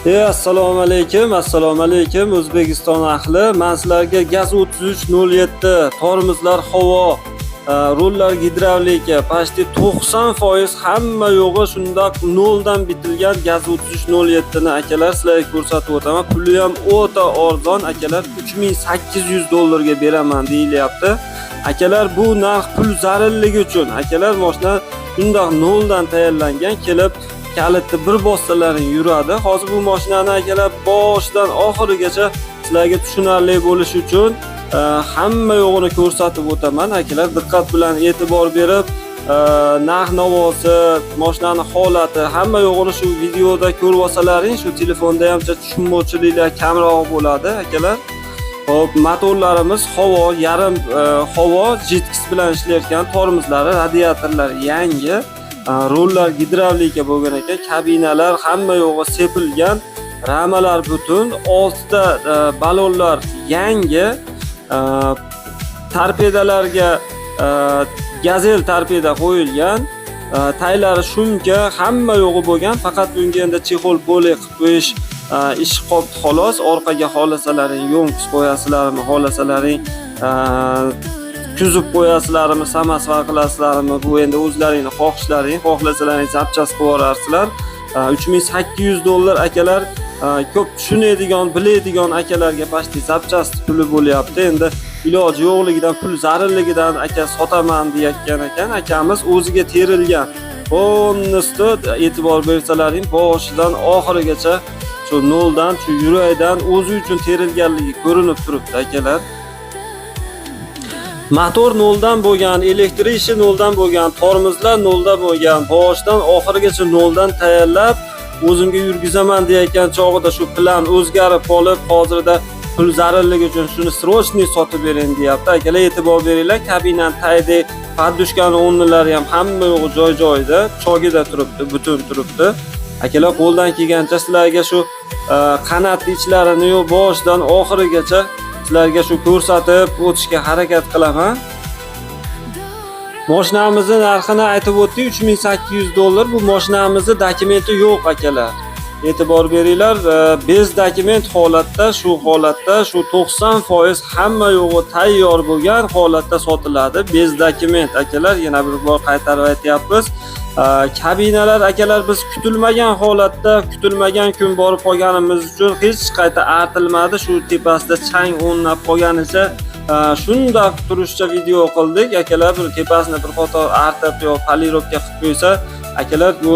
Assalomu alaykum O'zbekiston ahli. Men sizlarga Gaz 3307 tormozlar havo, rullar gidravlika, pashti 90% hamma yo'g'i shundoq noldan bitilgan Gaz 3307 ni akalar sizlarga ko'rsatib o'taman. Puli ham o'ta arzon akalar, $3800 ga beraman deyilyapti. Akalar bu narx pul zararligi uchun. Akalar mashina shundoq noldan tayyorlangan, kelib kalitni bir bossalaring yuradi. Hozir bu mashinani akalar boshidan oxirigacha sizlarga tushunarli bo'lishi uchun hamma yo'g'ini ko'rsatib o'taman. Akalar diqqat bilan e'tibor berib, narx-navosi, mashinani holati, hamma yo'g'ini shu videoda ko'rib olsalaring, shu telefonda hamcha tushunmovchiliklar kamroq bo'ladi akalar. Hop, motorlarimiz havo, yarim havo JITX bilan ishlayotgan, tormozlari, radiatorlari yangi. Rollar gidravlika bo'lgan ekan, kabinalar hamma yo'g'i sepilgan, ramalar butun, 6 ta balonlar yangi, torpedalarga gazel torpeda qo'yilgan, taylari shumka, hamma yo'g'i bo'lgan, faqat bunga endi chexol poli qilib qo'yish ish qoldi xolos. Orqaga xohlasalaring yonks qo'yasizlarmi, xohlasalaring tuzib qo'yasizlarmi, samasvar qilasizlarmi, bu endi o'zlaringning xohishlaring, xohlasalaring zapchast qilib yuborarsizlar. $3800 akalar, ko'p tushunadigan, biladigan akalarga pashti zapchast puli bo'lyapti. Endi iloji yo'qligidan, pul zararligidan aka sotaman deyotgan ekan. Akamiz o'ziga terilgan. Bo'nnisda e'tibor bersalaring, boshidan oxirigacha shu noldan, shu yurakdan o'zi uchun terilganligi ko'rinib turibdi akalar. Motor noldan bo'lgan, elektr ishi noldan bo'lgan, tormozlar noldan bo'lgan, boshidan oxirigacha noldan tayyorlab o'zimga yurgizaman deyotgan chog'ida shu plan o'zgarib qolib, hozirda pul zararligi uchun shuni srochniy sotib bering deyapti. Akalar e'tibor beringlar, kabinaning taydi, poddushkani o'rnlari ham hamma yo'g'i joy-joyida, chogida turibdi, butun turibdi. Akalar qo'ldan kelgancha sizlarga shu qanotli ichlarini yo boshidan oxirigacha sizlarga shu ko'rsatib o'tishga harakat qilaman. Mashinamizning narxini aytib o'tdik, $3800. Bu mashinamizning dokumenti yo'q akalar. E'tibor beringlar, bez dokument holatda, shu 90% hamma yo'g'i tayyor bo'lgan holatda sotiladi. Bez dokument akalar, yana bir bor qaytarib aytyapmiz. Kabinalar akalar, biz kutilmagan holatda, kutilmagan kun borib qolganimiz uchun hech qayta artilmadi. Shu tepasida chang o'rnab qolganicha shundoq turishcha video qildik akalar. Bir tepasini bir qator artib yo polirovka qilib qo'ysa akalar, bu